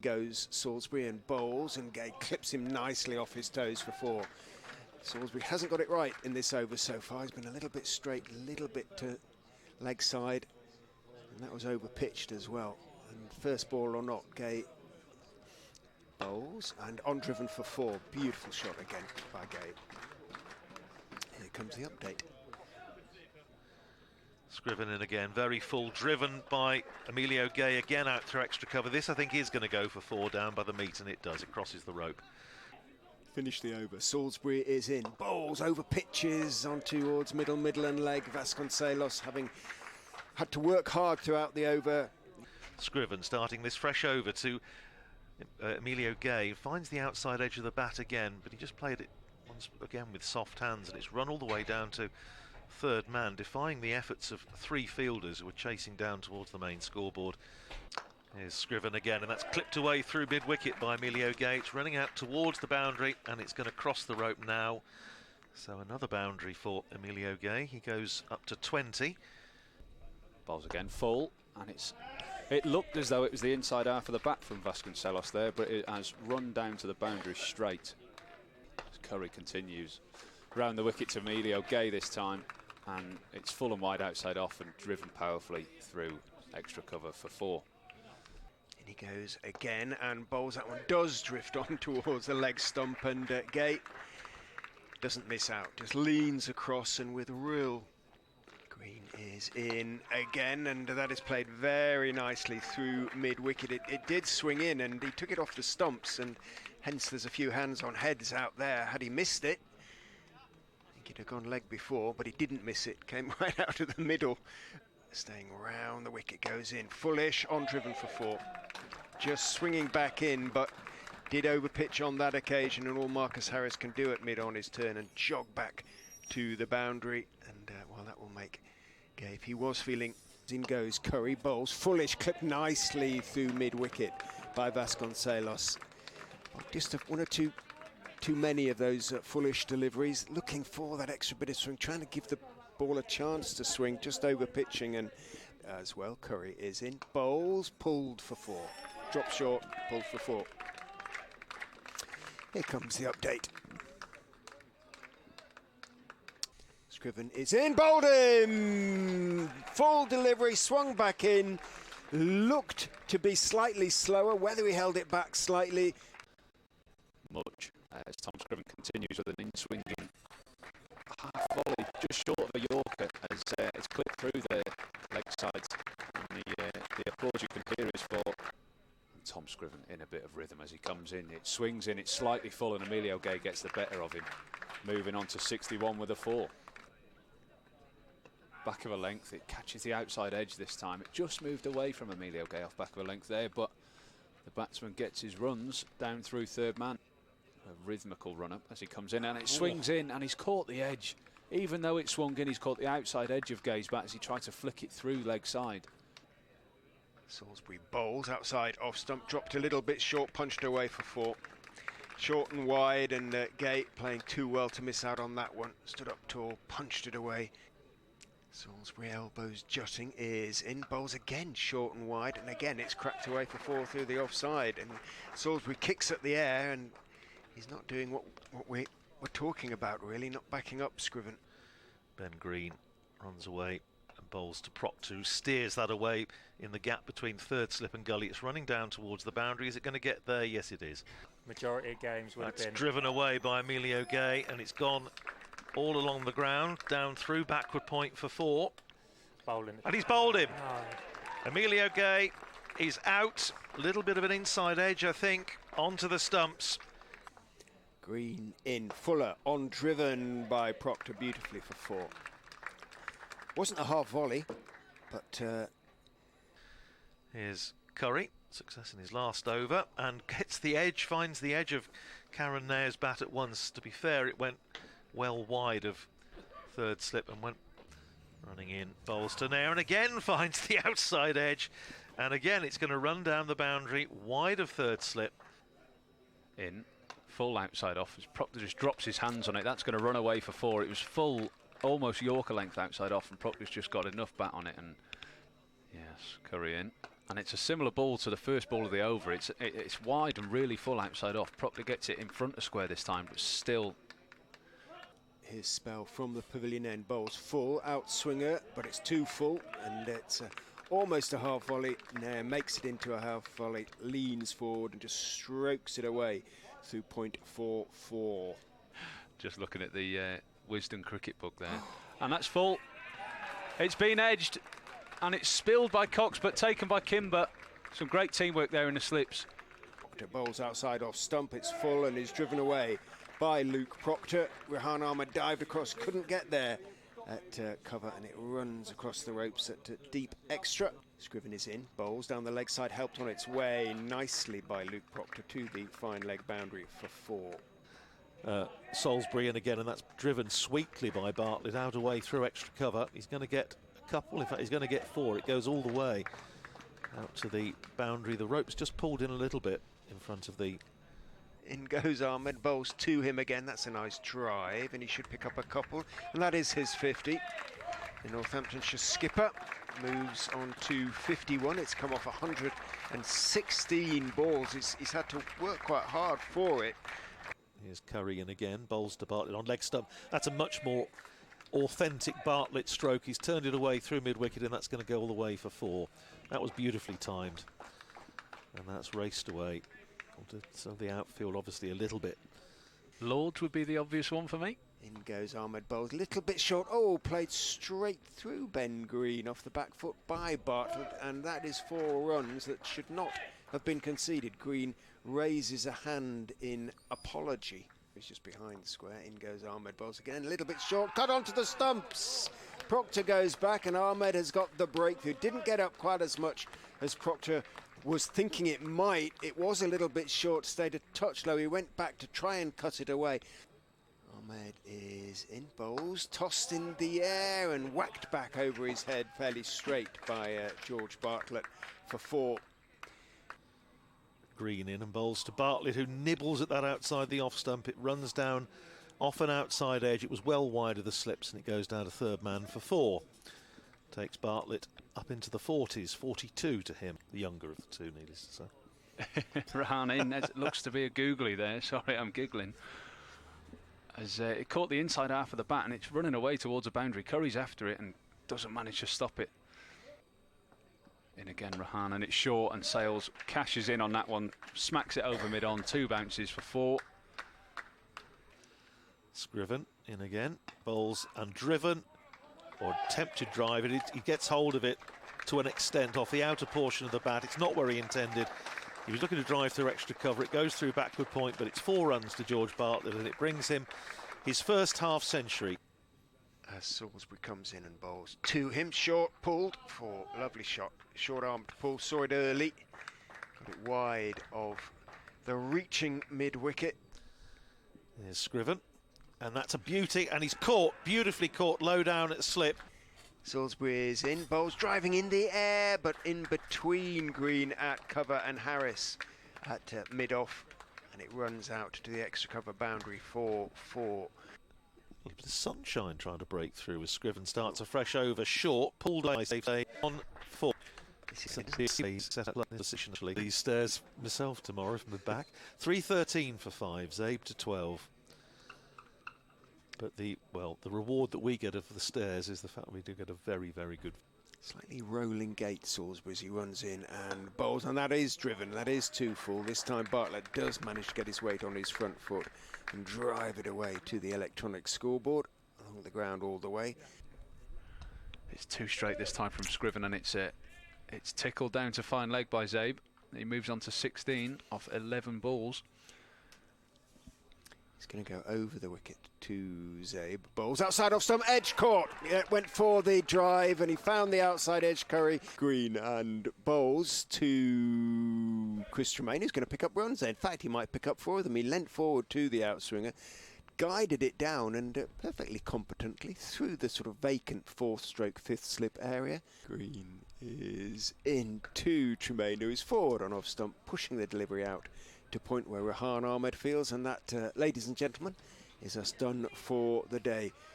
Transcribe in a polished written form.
Goes Salisbury and bowls, and Gay clips him nicely off his toes for 4. Salisbury hasn't got it right in this over so far. He's been a little bit straight, a little bit to leg side, and that was over pitched as well. And first ball or not, Gay bowls and on driven for 4. Beautiful shot again by Gay. Here comes the update. Scriven in again, very full, driven by Emilio Gay, again out through extra cover. This I think is going to go for 4 down by the meet, and it does, it crosses the rope. Finish the over. Salisbury is in, bowls over pitches on towards middle and leg. Vasconcelos having had to work hard throughout the over. Scriven starting this fresh over to Emilio Gay, finds the outside edge of the bat again, but he just played it once again with soft hands, and it's run all the way down to third man, defying the efforts of 3 fielders who were chasing down towards the main scoreboard. Here's Scriven again, and that's clipped away through mid-wicket by Emilio Gay. It's running out towards the boundary, and it's going to cross the rope now. So another boundary for Emilio Gay. He goes up to 20. Ball's again full, and it looked as though it was the inside half of the bat from Vasconcelos there, but it has run down to the boundary straight. As Curry continues round the wicket to Emilio Gay this time, and it's full and wide outside off and driven powerfully through extra cover for 4. And he goes again and bowls. That one does drift on towards the leg stump, and Gay doesn't miss out, just leans across, and with real green is in again, and that is played very nicely through mid-wicket. It did swing in, and he took it off the stumps, and hence there's a few hands on heads out there. Had he missed it, he'd have gone leg before, but he didn't miss it. Came right out of the middle, staying round the wicket, goes in. Fullish, on driven for 4. Just swinging back in, but did overpitch on that occasion, and all Marcus Harris can do at mid on his turn and jog back to the boundary. And well, that will make Gay, if he was feeling. In goes Curry, bowls. Fullish clipped nicely through mid-wicket by Vasconcelos. Just 1 or 2 too many of those Fullish deliveries, looking for that extra bit of swing, trying to give the ball a chance to swing, just over pitching, and as well Curry is in. Bowls, pulled for 4. Drop short, pulled for 4. Here comes the update. Scriven is in, bowled him! Full delivery, swung back in, looked to be slightly slower, whether he held it back slightly. Much as Tom Scriven continues with an in-swinging half volley just short of a Yorker, as it's clipped through the leg sides, and the applause you can hear is for Tom Scriven in a bit of rhythm as he comes in. It swings in, it's slightly full, and Emilio Gay gets the better of him, moving on to 61 with a 4. Back of a length, it catches the outside edge this time. It just moved away from Emilio Gay off back of a length there, but the batsman gets his runs down through third man. A rhythmical run-up as he comes in, and it swings in, and he's caught the edge. Even though it swung in, he's caught the outside edge of Gay's bat as he tried to flick it through leg side. Salisbury bowls outside off stump, dropped a little bit short, punched away for 4. Short and wide, and Gay playing too well to miss out on that one. Stood up tall, punched it away. Salisbury elbows jutting, is in, bowls again short and wide, and again it's cracked away for 4 through the offside, and Salisbury kicks at the air, and he's not doing what we're talking about, really, not backing up Scriven. Ben Green runs away and bowls to Procter, who steers that away in the gap between third slip and gully. It's running down towards the boundary. Is it going to get there? Yes, it is. Majority of games would have been driven away by Emilio Gay, and it's gone all along the ground, down through backward point for 4. bowling. And he's bowled him. Emilio Gay is out. A little bit of an inside edge, I think, onto the stumps. Green in, Fuller on driven by Procter beautifully for 4. Wasn't a half volley, but here's Curry, success in his last over, and gets the edge, finds the edge of Karen Nair's bat at once. To be fair, it went well wide of third slip and went running in, bowls to Nair, and again finds the outside edge, and again it's going to run down the boundary wide of third slip. In, full outside off, as Procter just drops his hands on it. That's going to run away for 4. It was full, almost Yorker length outside off, and Procter's just got enough bat on it, and yes, Curry in. And it's a similar ball to the first ball of the over. It's wide and really full outside off. Procter gets it in front of square this time, but still. His spell from the pavilion end, bowls full, outswinger, but it's too full, and it's almost a half volley. Now makes it into a half volley, leans forward and just strokes it away through .44. Just looking at the Wisdom cricket book there. And that's full. It's been edged, and it's spilled by Cox, but taken by Kimber. Some great teamwork there in the slips. Procter bowls outside off stump, it's full and is driven away by Luke Procter. Rehan Ahmed dived across, couldn't get there at cover, and it runs across the ropes at deep extra. Scriven is in, bowls down the leg side, helped on its way nicely by Luke Procter to the fine leg boundary for 4. Salisbury in again, and that's driven sweetly by Bartlett out away through extra cover. He's going to get a couple, in fact he's going to get 4. It goes all the way out to the boundary. The rope's just pulled in a little bit in front of the... In goes Ahmed, bowls to him again. That's a nice drive, and he should pick up a couple, and that is his 50. The Northamptonshire skipper moves on to 51. It's come off 116 balls. He's had to work quite hard for it. Here's Curry in again, bowls to Bartlett on leg stump. That's a much more authentic Bartlett stroke. He's turned it away through mid-wicket, and that's going to go all the way for 4. That was beautifully timed, and that's raced away. So the outfield obviously a little bit. Lords would be the obvious one for me. In goes Ahmed, bowls a little bit short. Oh, played straight through Ben Green off the back foot by Bartlett, and that is 4 runs that should not have been conceded. Green raises a hand in apology. He's just behind the square. In goes Ahmed, bowls again, a little bit short, cut onto the stumps. Procter goes back, and Ahmed has got the breakthrough. Didn't get up quite as much as Procter was thinking it might. It was a little bit short, stayed a touch low. He went back to try and cut it away. Ahmed is in, bowls, tossed in the air and whacked back over his head fairly straight by George Bartlett for 4. Green in and bowls to Bartlett, who nibbles at that outside the off stump. It runs down off an outside edge. It was well wide of the slips, and it goes down to third man for 4. Takes Bartlett up into the 40s, 42 to him, the younger of the two, needless to say. Rahan in, it looks to be a googly there. Sorry, I'm giggling. As it caught the inside half of the bat, and it's running away towards a boundary. Curry's after it and doesn't manage to stop it. In again, Rahan, and it's short, and Sales cashes in on that one, smacks it over mid-on, 2 bounces for 4. Scriven in again, bowls and driven, or attempted drive, and he gets hold of it to an extent off the outer portion of the bat. It's not where he intended. He was looking to drive through extra cover. It goes through backward point, but it's 4 runs to George Bartlett, and it brings him his first half century. As Salisbury comes in and bowls to him, short, pulled for lovely shot, short armed pull, saw it early, got it wide of the reaching mid wicket. There's Scriven, and that's a beauty, and he's caught, beautifully caught low down at slip. Salisbury is in, bowls driving in the air, but in between Green at cover and Harris at mid off, and it runs out to the extra cover boundary for 4. The sunshine trying to break through as Scriven starts a fresh over, short, pulled by safety on 4. Set up positionally these stairs myself tomorrow from the back. 3:13 for 5, Zabe to 12. But the reward that we get of the stairs is the fact we do get a very, very good. Slightly rolling gait, Salisbury, as he runs in and bowls, and that is driven, that is too full. This time Bartlett does manage to get his weight on his front foot and drive it away to the electronic scoreboard, along the ground all the way. It's 2 straight this time from Scriven, and it's tickled down to fine leg by Zabe. He moves on to 16 off 11 balls. He's going to go over the wicket to Zabe. Bowls outside off stump, edge caught. Yeah, went for the drive, and he found the outside edge. Curry, Green, and bowls to Chris Tremaine, who's going to pick up runs there. In fact, he might pick up 4 of them. He leant forward to the outswinger, guided it down, and perfectly competently through the sort of vacant 4th stroke 5th slip area. Green is into Tremaine, who is forward on off stump, pushing the delivery out to point where Rehan Ahmed feels, and that, ladies and gentlemen, is us done for the day.